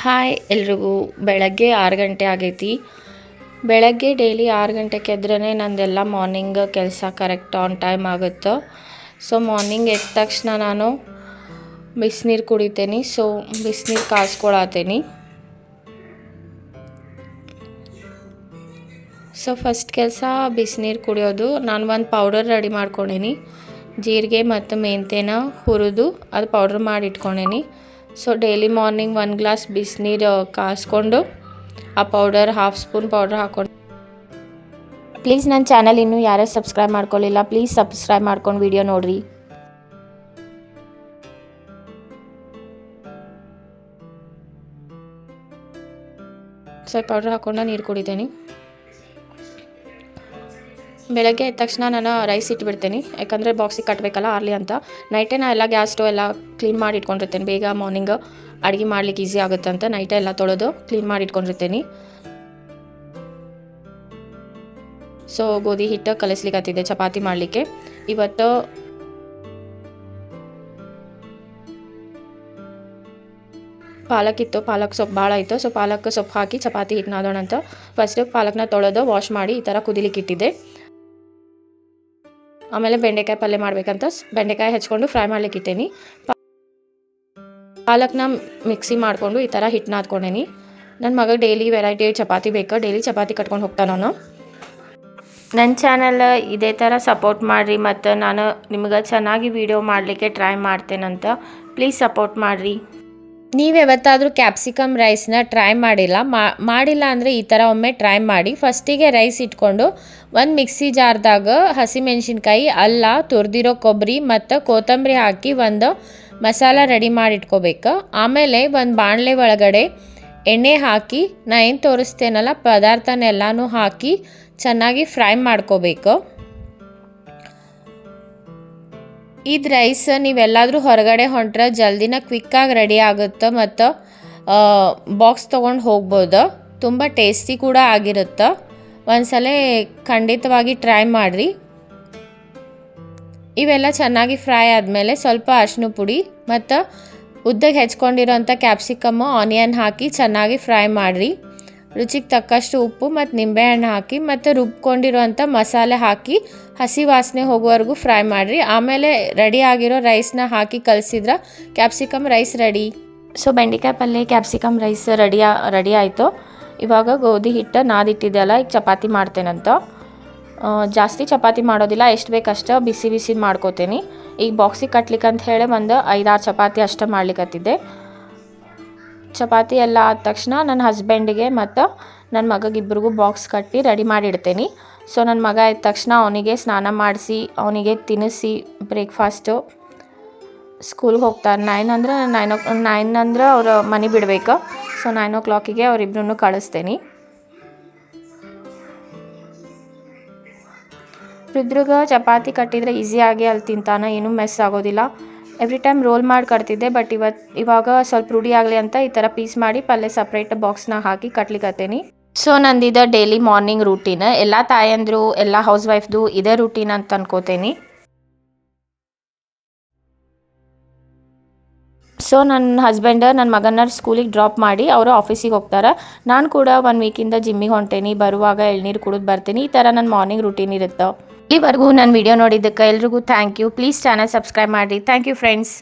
Hi ಎಲ್ರಿಗೂ. ಬೆಳಗ್ಗೆ 6 ಗಂಟೆ ಆಗೈತಿ. ಬೆಳಗ್ಗೆ ಡೈಲಿ 6 ಗಂಟೆಗೆ ಎದ್ರೇ ನಂದೆಲ್ಲ ಮಾರ್ನಿಂಗ್ ಕೆಲಸ ಕರೆಕ್ಟ್ ಆನ್ ಟೈಮ್ ಆಗುತ್ತೆ. ಸೊ ಮಾರ್ನಿಂಗ್ ಎದ್ದ ತಕ್ಷಣ ನಾನು ಬಿಸಿನೀರು ಕುಡಿತೀನಿ. ಸೊ ಬಿಸಿನೀರು ಕಾಸ್ಕೊಳತ್ತೀನಿ. ಸೊ ಫಸ್ಟ್ ಕೆಲಸ ಬಿಸಿನೀರು ಕುಡಿಯೋದು. ನಾನು ಒಂದು ಪೌಡರ್ ರೆಡಿ ಮಾಡ್ಕೊಂಡೀನಿ. ಜೀರಿಗೆ ಮತ್ತು ಮೆಂತ್ಯನ ಹುರಿದು ಅದು ಪೌಡ್ರ್ ಮಾಡಿ ಇಟ್ಕೊಂಡೀನಿ. ಸೊ ಡೈಲಿ ಮಾರ್ನಿಂಗ್ 1 ಗ್ಲಾಸ್ ಬಿಸಿನೀರು ಕಾಸ್ಕೊಂಡು ಆ ಪೌಡರ್ ಹಾಫ್ ಸ್ಪೂನ್ ಪೌಡರ್ ಹಾಕ್ಕೊಂಡು, ಪ್ಲೀಸ್ ನನ್ನ ಚಾನಲ್ ಇನ್ನೂ ಯಾರೇ ಸಬ್ಸ್ಕ್ರೈಬ್ ಮಾಡ್ಕೊಳ್ಳಿಲ್ಲ, ಪ್ಲೀಸ್ ಸಬ್ಸ್ಕ್ರೈಬ್ ಮಾಡ್ಕೊಂಡು ವಿಡಿಯೋ ನೋಡಿರಿ. ಸೊ ಪೌಡರ್ ಹಾಕ್ಕೊಂಡು ನೀರು ಕುಡಿತೀನಿ. ಬೆಳಗ್ಗೆ ಎದ್ದ ತಕ್ಷಣ ನಾನು ರೈಸ್ ಇಟ್ಬಿಡ್ತೀನಿ, ಯಾಕಂದರೆ ಬಾಕ್ಸಿಗೆ ಕಟ್ಟಬೇಕಲ್ಲ ಆರ್ಲಿ ಅಂತ. ನೈಟೇ ನಾನು ಎಲ್ಲ ಗ್ಯಾಸ್ ಸ್ಟವ್ ಎಲ್ಲ ಕ್ಲೀನ್ ಮಾಡಿ ಇಟ್ಕೊಂಡಿರ್ತೀನಿ. ಬೇಗ ಮಾರ್ನಿಂಗ್ ಅಡುಗೆ ಮಾಡ್ಲಿಕ್ಕೆ ಈಸಿ ಆಗುತ್ತೆ ಅಂತ ನೈಟೇ ಎಲ್ಲ ತೊಳೆದು ಕ್ಲೀನ್ ಮಾಡಿ ಇಟ್ಕೊಂಡಿರ್ತೀನಿ. ಸೊ ಗೋಧಿ ಹಿಟ್ಟು ಕಲಿಸ್ಲಿಕ್ಕೆ ಚಪಾತಿ ಮಾಡಲಿಕ್ಕೆ. ಇವತ್ತು ಪಾಲಕ್ ಇತ್ತು, ಪಾಲಕ್ ಸೊಪ್ಪು ಭಾಳ ಇತ್ತು. ಸೊ ಪಾಲಕ್ ಸೊಪ್ಪು ಹಾಕಿ ಚಪಾತಿ ಹಿಟ್ಟು ನಾದೋಣ ಅಂತ ಫಸ್ಟ್ ಪಾಲಕ್ನ ತೊಳೆದು ವಾಶ್ ಮಾಡಿ ಈ ಥರ ಕುದಿಲಿಕ್ಕೆ ಇಟ್ಟಿದ್ದೆ. ಆಮೇಲೆ ಬೆಂಡೆಕಾಯಿ ಪಲ್ಯ ಮಾಡಬೇಕಂತ ಬೆಂಡೆಕಾಯಿ ಹೆಚ್ಕೊಂಡು ಫ್ರೈ ಮಾಡ್ಲಿಕ್ಕೆ ಇಟ್ಟೇನಿ. ಪಾಲಕ್ನ ಮಿಕ್ಸಿ ಮಾಡಿಕೊಂಡು ಈ ಥರ ಹಿಟ್ಟು ನಾದ್ಕೊಂಡೇನಿ. ನನ್ನ ಮಗ ಡೈಲಿ ವೆರೈಟಿ ಚಪಾತಿ ಬೇಕು, ಡೈಲಿ ಚಪಾತಿ ಕಟ್ಕೊಂಡು ಹೋಗ್ತಾನೆ ನಾನು. ನನ್ನ ಚಾನಲ್ ಇದೇ ಥರ ಸಪೋರ್ಟ್ ಮಾಡಿರಿ ಮತ್ತು ನಾನು ನಿಮ್ಗೆ ಚೆನ್ನಾಗಿ ವಿಡಿಯೋ ಮಾಡಲಿಕ್ಕೆ ಟ್ರೈ ಮಾಡ್ತೇನಂತ ಪ್ಲೀಸ್ ಸಪೋರ್ಟ್ ಮಾಡಿರಿ. ನೀವು ಯಾವತ್ತಾದರೂ ಕ್ಯಾಪ್ಸಿಕಮ್ ರೈಸ್ನ ಟ್ರೈ ಮಾಡಿಲ್ಲ ಅಂದರೆ ಈ ಥರ ಒಮ್ಮೆ ಟ್ರೈ ಮಾಡಿ. ಫಸ್ಟಿಗೆ ರೈಸ್ ಇಟ್ಕೊಂಡು ಒಂದು ಮಿಕ್ಸಿ ಜಾರ್ದಾಗ ಹಸಿಮೆಣ್ಸಿನ್ಕಾಯಿ, ಅಲ್ಲ, ತುರಿದಿರೋ ಕೊಬ್ಬರಿ ಮತ್ತು ಕೊತ್ತಂಬರಿ ಹಾಕಿ ಒಂದು ಮಸಾಲ ರೆಡಿ ಮಾಡಿ ಇಟ್ಕೋಬೇಕು. ಆಮೇಲೆ ಒಂದು ಬಾಣಲೆ ಒಳಗಡೆ ಎಣ್ಣೆ ಹಾಕಿ ನಾ ಏನು ತೋರಿಸ್ತೇನಲ್ಲ ಪದಾರ್ಥನೆಲ್ಲನೂ ಹಾಕಿ ಚೆನ್ನಾಗಿ ಫ್ರೈ ಮಾಡ್ಕೋಬೇಕು. ಇದು ರೈಸ್ ನೀವೆಲ್ಲಾದರೂ ಹೊರಗಡೆ ಹೊಂಟ್ರೆ ಜಲ್ದಿನ ಕ್ವಿಕ್ಕಾಗಿ ರೆಡಿ ಆಗುತ್ತೆ ಮತ್ತು ಬಾಕ್ಸ್ ತೊಗೊಂಡು ಹೋಗ್ಬೋದು. ತುಂಬ ಟೇಸ್ಟಿ ಕೂಡ ಆಗಿರುತ್ತೆ. ಒಂದ್ಸಲ ಖಂಡಿತವಾಗಿ ಟ್ರೈ ಮಾಡಿರಿ. ಇವೆಲ್ಲ ಚೆನ್ನಾಗಿ ಫ್ರೈ ಆದಮೇಲೆ ಸ್ವಲ್ಪ ಅರಿಶಿನ ಪುಡಿ ಮತ್ತು ಉದ್ದಗೆ ಹೆಚ್ಕೊಂಡಿರೋಂಥ ಕ್ಯಾಪ್ಸಿಕಮ್ಮು, ಆನಿಯನ್ ಹಾಕಿ ಚೆನ್ನಾಗಿ ಫ್ರೈ ಮಾಡಿರಿ. ರುಚಿಗೆ ತಕ್ಕಷ್ಟು ಉಪ್ಪು ಮತ್ತು ನಿಂಬೆಹಣ್ಣು ಹಾಕಿ ಮತ್ತು ರುಬ್ಕೊಂಡಿರೋಂಥ ಮಸಾಲೆ ಹಾಕಿ ಹಸಿ ವಾಸನೆ ಹೋಗೋವರೆಗೂ ಫ್ರೈ ಮಾಡಿರಿ. ಆಮೇಲೆ ರೆಡಿ ಆಗಿರೋ ರೈಸ್ನ ಹಾಕಿ ಕಲಸಿದ್ರೆ ಕ್ಯಾಪ್ಸಿಕಮ್ ರೈಸ್ ರೆಡಿ. ಸೊ ಬೆಂಡೆಕಾಯಿ ಪಲ್ಯ ಕ್ಯಾಪ್ಸಿಕಮ್ ರೈಸ್ ರೆಡಿ ಆಯಿತು. ಇವಾಗ ಗೋಧಿ ಹಿಟ್ಟು ನಾದಿಟ್ಟಿದ್ದೆಲ್ಲ ಈಗ ಚಪಾತಿ ಮಾಡ್ತೇನಂತ. ಜಾಸ್ತಿ ಚಪಾತಿ ಮಾಡೋದಿಲ್ಲ, ಎಷ್ಟು ಬೇಕಷ್ಟು ಬಿಸಿ ಮಾಡ್ಕೋತೀನಿ. ಈಗ ಬಾಕ್ಸಿಗೆ ಕಟ್ಲಿಕ್ಕೆ ಅಂತ ಹೇಳಿ ಒಂದು 5-6 ಚಪಾತಿ ಅಷ್ಟೇ ಮಾಡ್ಲಿಕ್ಕತ್ತಿದ್ದೆ. ಚಪಾತಿ ಎಲ್ಲ ಆದ ತಕ್ಷಣ ನನ್ನ ಹಸ್ಬೆಂಡಿಗೆ ಮತ್ತು ನನ್ನ ಮಗಗಿಬ್ಬರಿಗೂ ಬಾಕ್ಸ್ ಕಟ್ಟಿ ರೆಡಿ ಮಾಡಿ ಇಡ್ತೇನೆ. ಸೊ ನನ್ನ ಮಗ ಇದ್ದ ತಕ್ಷಣ ಅವನಿಗೆ ಸ್ನಾನ ಮಾಡಿಸಿ ಅವನಿಗೆ ತಿನ್ನಿಸಿ ಬ್ರೇಕ್ಫಾಸ್ಟು ಸ್ಕೂಲ್ಗೆ ಹೋಗ್ತಾರೆ. 9 ಅಂದ್ರೆ ಅವ್ರ ಮನೆ ಬಿಡಬೇಕು. ಸೊ 9 o'clock ಅವರಿಬ್ಬರನ್ನು ಕಳಿಸ್ತೇನೆ. ರುದ್ರಗ ಚಪಾತಿ ಕಟ್ಟಿದರೆ ಈಸಿಯಾಗಿ ಅಲ್ಲಿ ತಿಂತಾನೆ, ಏನೂ ಮೆಸ್ ಆಗೋದಿಲ್ಲ. ಎವ್ರಿ ಟೈಮ್ ರೋಲ್ ಮಾಡಿ ಕಟ್ತಿದ್ದೆ, ಬಟ್ ಇವಾಗ ಸ್ವಲ್ಪ ರೂಢಿ ಆಗಲಿ ಅಂತ ಈ ಥರ ಪೀಸ್ ಮಾಡಿ ಪಲ್ಯ ಸಪ್ರೇಟ್ ಬಾಕ್ಸ್ನ ಹಾಕಿ ಕಟ್ಲಿಕ್ಕತ್ತೇನೆ. ಸೊ ನಂದಿದ ಡೈಲಿ ಮಾರ್ನಿಂಗ್ ರೂಟೀನ್. ಎಲ್ಲ ತಾಯಂದರು ಎಲ್ಲ ಹೌಸ್ ವೈಫ್ದು ಇದೇ ರೂಟೀನ್ ಅಂತ ಅನ್ಕೋತೇನೆ. ಸೊ ನನ್ನ ಹಸ್ಬೆಂಡ್ ನನ್ನ ಮಗನ ಸ್ಕೂಲಿಗೆ ಡ್ರಾಪ್ ಮಾಡಿ ಅವರು ಆಫೀಸಿಗೆ ಹೋಗ್ತಾರೆ. ನಾನು ಕೂಡ 1 ವೀಕಿಂದ ಜಿಮ್ಮಿಗೆ ಹೊಂಟೇನಿ. ಬರುವಾಗ ಎಳ್ನೀರು ಕುಡಿದು ಬರ್ತೀನಿ. ಈ ಥರ ನನ್ನ ಮಾರ್ನಿಂಗ್ ರೂಟೀನ್ ಇರುತ್ತೆ. ಇಲ್ಲಿವರೆಗೂ ನನ್ನ ವಿಡಿಯೋ ನೋಡಿದ್ದಕ್ಕೆ ಎಲ್ರಿಗೂ thank you. Please channel subscribe ಮಾಡಿರಿ. Thank you friends.